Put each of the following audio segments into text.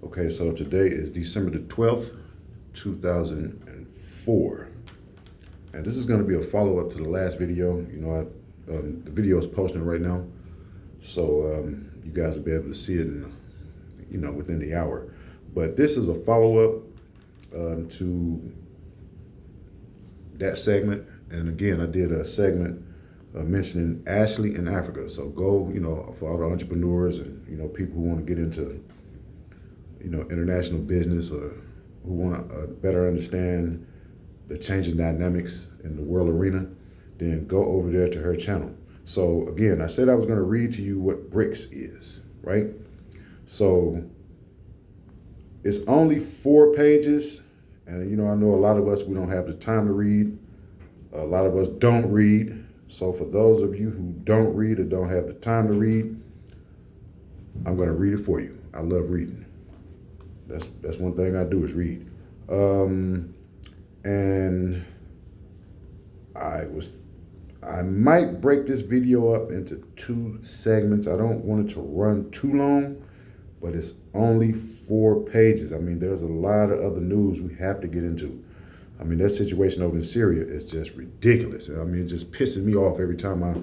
Okay, so today is December the 12th, 2004. And this is going to be a follow-up to the last video. The video is posting right now. So you guys will be able to see it within the hour. But this is a follow-up to that segment. And again, I did a segment mentioning Ashley in Africa. So go, for all the entrepreneurs and, people who want to get into international business or who want to better understand the changing dynamics in the world arena, then go over there to her channel. So again, I said I was going to read to you what BRICS is, right? So it's only 4 pages. And, I know a lot of us, we don't have the time to read. A lot of us don't read. So for those of you who don't read or don't have the time to read, I'm going to read it for you. I love reading. That's one thing I do is read. And I might break this video up into 2 segments. I don't want it to run too long, but it's only 4 pages. I mean, there's a lot of other news we have to get into. I mean, that situation over in Syria is just ridiculous. I mean, it just pisses me off every time I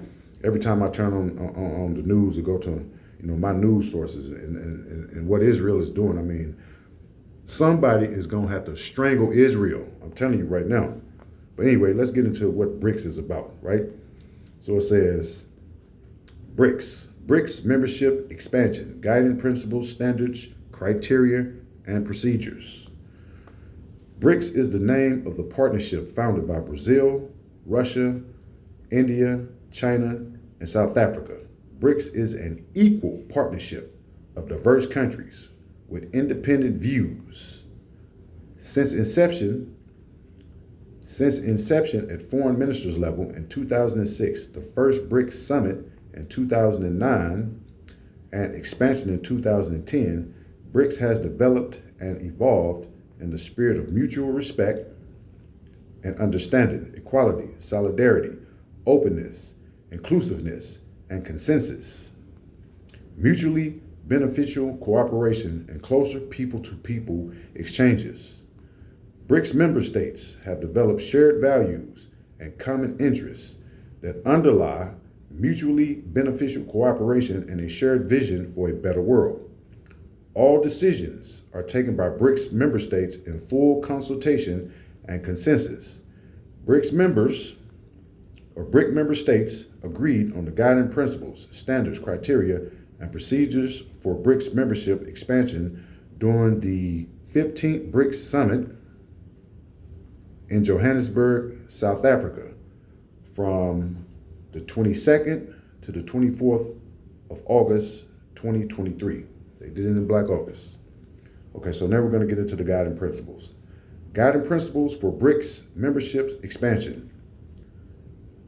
turn on the news or go to my news sources and what Israel is doing. I mean, somebody is going to have to strangle Israel. I'm telling you right now. But anyway, let's get into what BRICS is about, right? So it says BRICS membership expansion, guiding principles, standards, criteria, and procedures. BRICS is the name of the partnership founded by Brazil, Russia, India, China, and South Africa. BRICS is an equal partnership of diverse countries with independent views. Since inception at foreign ministers level in 2006, the first BRICS summit in 2009, and expansion in 2010, BRICS has developed and evolved in the spirit of mutual respect and understanding, equality, solidarity, openness, inclusiveness, and consensus. Mutually beneficial cooperation and closer people-to-people exchanges. BRICS member states have developed shared values and common interests that underlie mutually beneficial cooperation and a shared vision for a better world. All decisions are taken by BRICS member states in full consultation and consensus. BRIC member states agreed on the guiding principles, standards, criteria, and procedures for BRICS membership expansion during the 15th BRICS Summit in Johannesburg, South Africa, from the 22nd to the 24th of August, 2023. They did it in Black August. Okay, so now we're going to get into the guiding principles. Guiding principles for BRICS membership's expansion.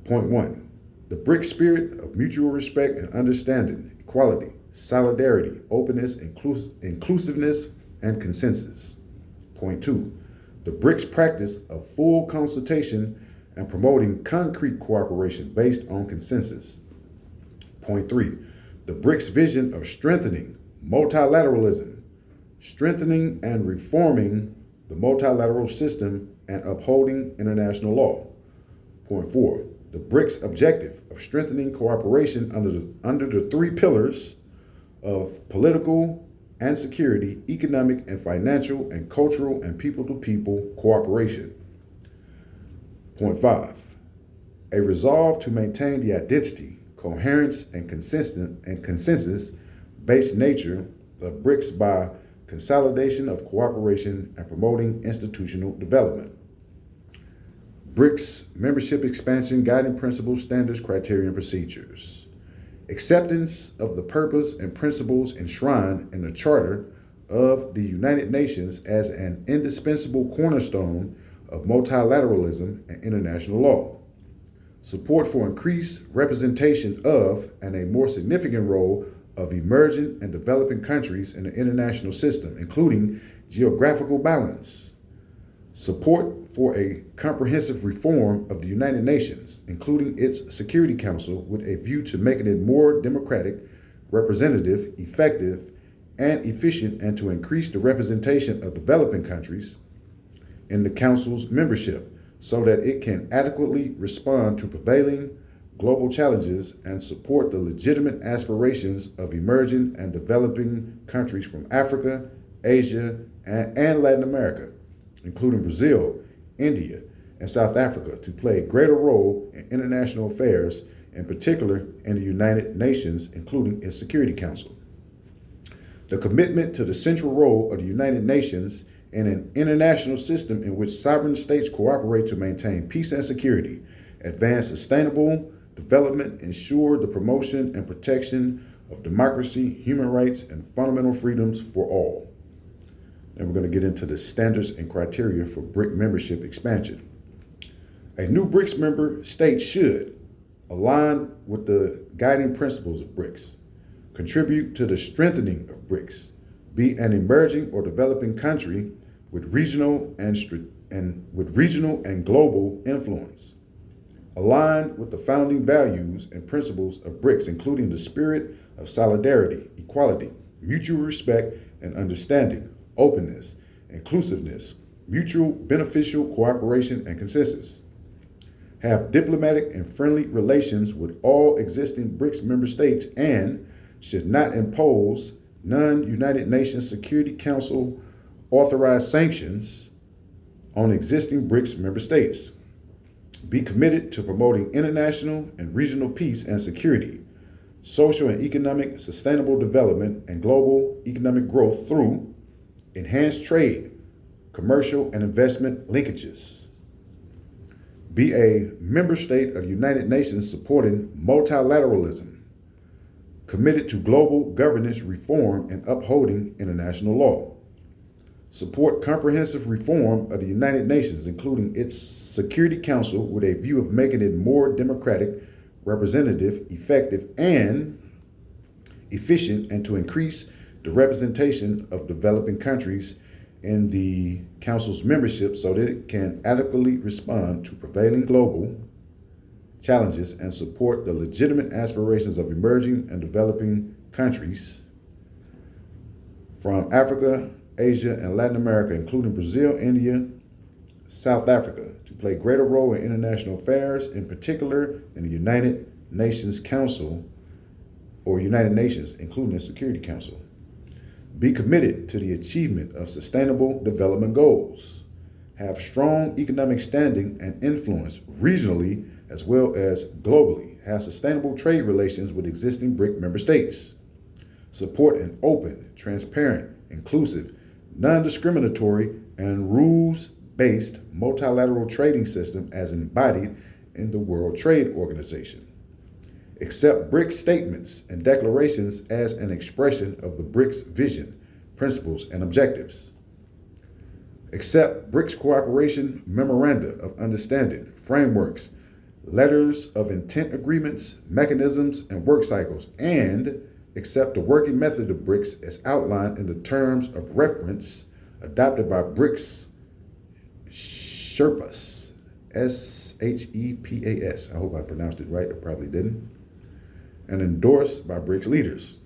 Point 1, the BRICS spirit of mutual respect and understanding, equality, solidarity, openness, inclusiveness, and consensus. Point 2, the BRICS practice of full consultation and promoting concrete cooperation based on consensus. Point 3, the BRICS vision of strengthening multilateralism, strengthening and reforming the multilateral system and upholding international law. Point 4, the BRICS objective of strengthening cooperation under the 3 pillars of political and security, economic and financial, and cultural and people-to-people cooperation. Point 5, a resolve to maintain the identity, coherence, and consensus-based nature of BRICS by consolidation of cooperation and promoting institutional development. BRICS membership expansion, guiding principles, standards, criteria, and procedures. Acceptance of the purpose and principles enshrined in the Charter of the United Nations as an indispensable cornerstone of multilateralism and international law. Support for increased representation of and a more significant role of emerging and developing countries in the international system, including geographical balance. Support for a comprehensive reform of the United Nations, including its Security Council, with a view to making it more democratic, representative, effective, and efficient, and to increase the representation of developing countries in the Council's membership so that it can adequately respond to prevailing global challenges and support the legitimate aspirations of emerging and developing countries from Africa, Asia, and Latin America, including Brazil, India, and South Africa, to play a greater role in international affairs, in particular in the United Nations, including its Security Council. The commitment to the central role of the United Nations in an international system in which sovereign states cooperate to maintain peace and security, advance sustainable development, ensure the promotion and protection of democracy, human rights, and fundamental freedoms for all. And we're going to get into the standards and criteria for BRIC membership expansion. A new BRICS member state should align with the guiding principles of BRICS, contribute to the strengthening of BRICS, be an emerging or developing country with regional and global influence, align with the founding values and principles of BRICS, including the spirit of solidarity, equality, mutual respect and understanding, openness, inclusiveness, mutual beneficial cooperation and consensus. Have diplomatic and friendly relations with all existing BRICS member states and should not impose non-United Nations Security Council authorized sanctions on existing BRICS member states. Be committed to promoting international and regional peace and security, social and economic sustainable development, and global economic growth through enhanced trade, commercial and investment linkages. Be a member state of the United Nations supporting multilateralism, committed to global governance reform and upholding international law. Support comprehensive reform of the United Nations, including its Security Council, with a view of making it more democratic, representative, effective, and efficient, and to increase the representation of developing countries in the Council's membership so that it can adequately respond to prevailing global challenges and support the legitimate aspirations of emerging and developing countries from Africa, Asia, and Latin America, including Brazil, India, South Africa, to play a greater role in international affairs, in particular in the United Nations Council or United Nations, including the Security Council. Be committed to the achievement of sustainable development goals. Have strong economic standing and influence regionally as well as globally. Have sustainable trade relations with existing BRIC member states. Support an open, transparent, inclusive, non-discriminatory, and rules-based multilateral trading system as embodied in the World Trade Organization. Accept BRICS statements and declarations as an expression of the BRICS vision, principles, and objectives. Accept BRICS cooperation memoranda of understanding, frameworks, letters of intent agreements, mechanisms, and work cycles, and accept the working method of BRICS as outlined in the terms of reference adopted by BRICS Sherpas, SHEPAS. I hope I pronounced it right, I probably didn't. And endorsed by BRICS leaders.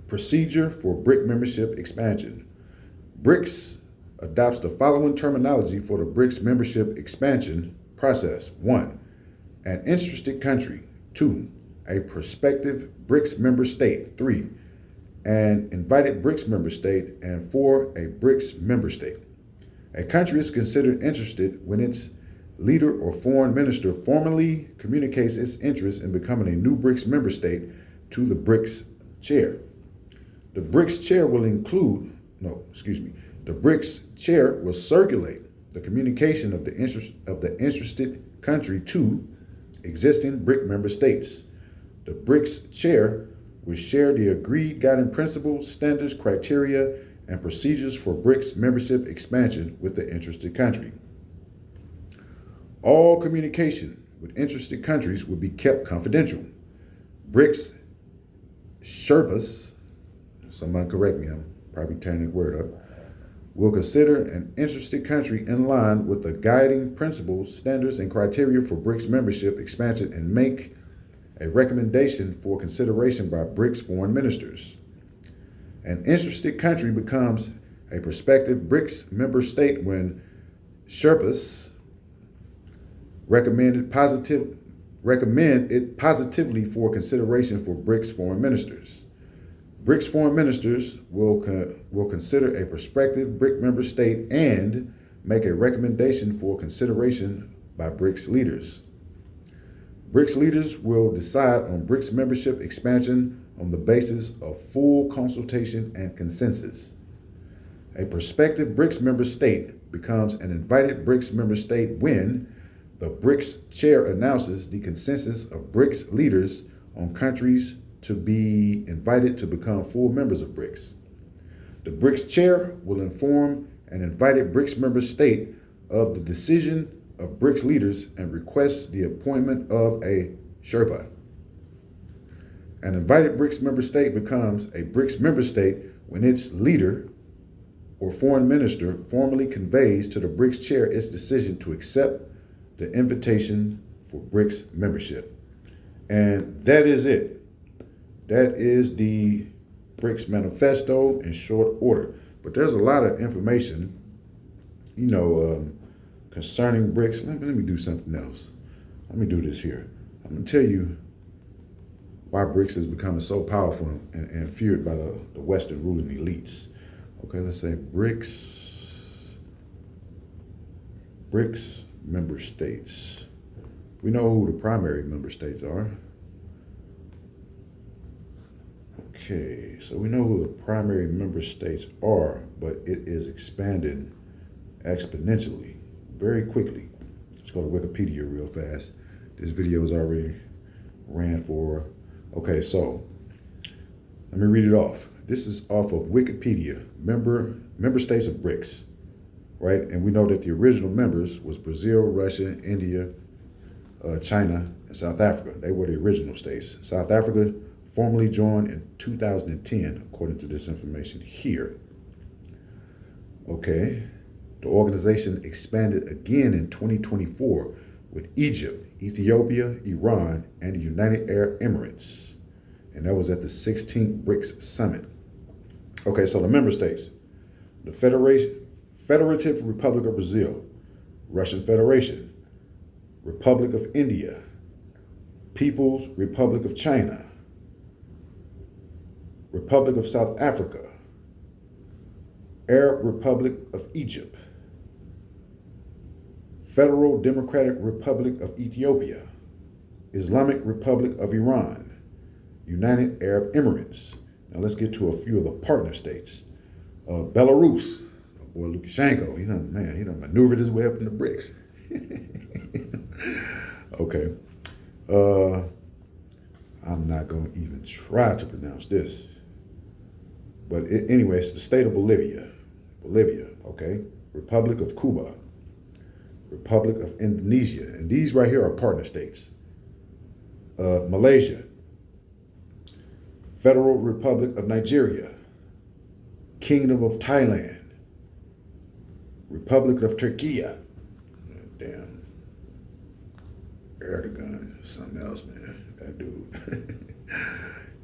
Procedure for BRIC membership expansion. BRICS adopts the following terminology for the BRICS membership expansion process. 1, an interested country. 2, a prospective BRICS member state. 3, an invited BRICS member state. And 4, a BRICS member state. A country is considered interested when its leader or foreign minister formally communicates its interest in becoming a new BRICS member state to the BRICS chair. The BRICS chair will circulate the communication of the interested country to existing BRIC member states. The BRICS chair will share the agreed guiding principles, standards, criteria, and procedures for BRICS membership expansion with the interested country. All communication with interested countries will be kept confidential. BRICS Sherpas, someone correct me, I'm probably tearing that word up, will consider an interested country in line with the guiding principles, standards, and criteria for BRICS membership expansion and make a recommendation for consideration by BRICS foreign ministers. An interested country becomes a prospective BRICS member state when Sherpas recommend it positively for consideration for BRICS foreign ministers. BRICS foreign ministers will consider a prospective BRIC member state and make a recommendation for consideration by BRICS leaders. BRICS leaders will decide on BRICS membership expansion on the basis of full consultation and consensus. A prospective BRICS member state becomes an invited BRICS member state when the BRICS chair announces the consensus of BRICS leaders on countries to be invited to become full members of BRICS. The BRICS chair will inform an invited BRICS member state of the decision of BRICS leaders and requests the appointment of a Sherpa. An invited BRICS member state becomes a BRICS member state when its leader or foreign minister formally conveys to the BRICS chair its decision to accept the invitation for BRICS membership. And that is it. That is the BRICS manifesto in short order. But there's a lot of information, concerning BRICS. Let me do something else. Let me do this here. I'm going to tell you why BRICS is becoming so powerful and feared by the Western ruling elites. Okay, let's say BRICS member states. We know who the primary member states are. Okay, so we know who the primary member states are, but it is expanding exponentially, very quickly. Let's go to Wikipedia real fast. This video is already ran for. Okay, so let me read it off. This is off of Wikipedia, member states of BRICS, right? And we know that the original members was Brazil, Russia, India, China, and South Africa. They were the original states. South Africa formally joined in 2010, according to this information here. Okay, the organization expanded again in 2024 with Egypt, Ethiopia, Iran, and the United Arab Emirates. And that was at the 16th BRICS Summit. Okay, so the member states: the Federative Republic of Brazil, Russian Federation, Republic of India, People's Republic of China, Republic of South Africa, Arab Republic of Egypt, Federal Democratic Republic of Ethiopia, Islamic Republic of Iran, United Arab Emirates. Now let's get to a few of the partner states. Belarus, boy Lukashenko, he done maneuvered his way up in the BRICS. Okay. I'm not going to even try to pronounce this. But anyway, it's the state of Bolivia, okay? Republic of Cuba, Republic of Indonesia, and these right here are partner states. Malaysia, Federal Republic of Nigeria, Kingdom of Thailand, Republic of Turkey. Damn, Erdogan, something else, man, that dude.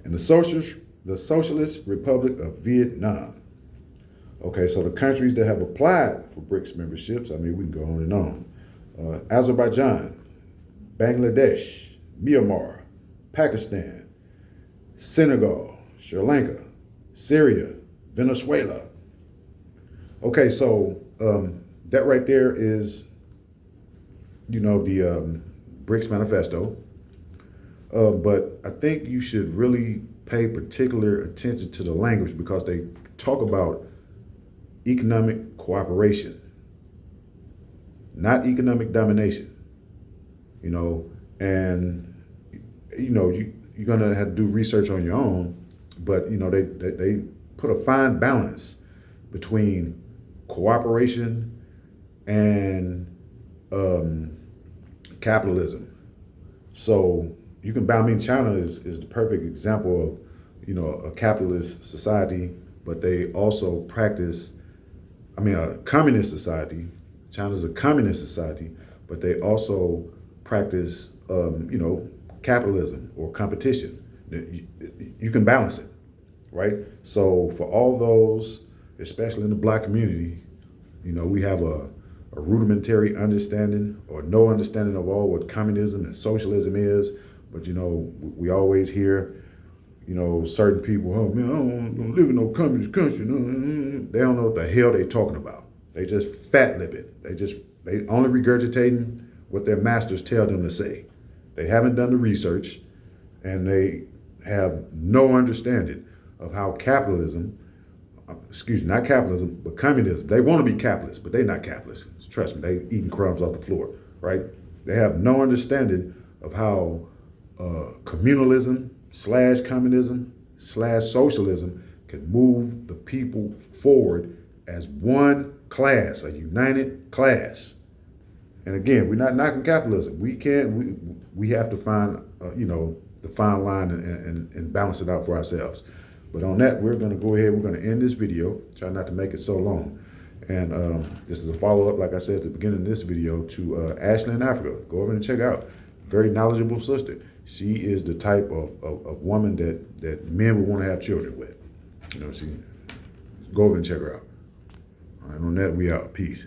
And the Socialist Republic of Vietnam. Okay, so the countries that have applied for BRICS memberships, we can go on and on. Azerbaijan, Bangladesh, Myanmar, Pakistan, Senegal, Sri Lanka, Syria, Venezuela. Okay, so that right there is, the BRICS manifesto. But I think you should really pay particular attention to the language because they talk about economic cooperation, not economic domination, and, you're going to have to do research on your own, but, they put a fine balance between cooperation and capitalism. So you can, China is the perfect example of, a capitalist society, but they also practice, a communist society. China's a communist society, but they also practice, capitalism or competition. You can balance it. right? So for all those, especially in the black community, we have a rudimentary understanding or no understanding of all what communism and socialism is. But we always hear, certain people, oh man, I don't want to live in no communist country. No. They don't know what the hell they talking about. They just fat lipping. They only regurgitating what their masters tell them to say. They haven't done the research, and they have no understanding of how capitalism, not capitalism, but communism. They want to be capitalists, but they're not capitalists. Trust me, they eating crumbs off the floor, right? They have no understanding of how communalism / communism / socialism can move the people forward as one class, a united class. And again, we're not knocking capitalism. We have to find, the fine line and balance it out for ourselves. But on that, we're going to go ahead. We're going to end this video. Try not to make it so long. And this is a follow-up, like I said at the beginning of this video, to Ashley in Africa. Go over and check out. Very knowledgeable sister. She is the type of woman that men would want to have children with. Go over and check her out. All right, on that, we out. Peace.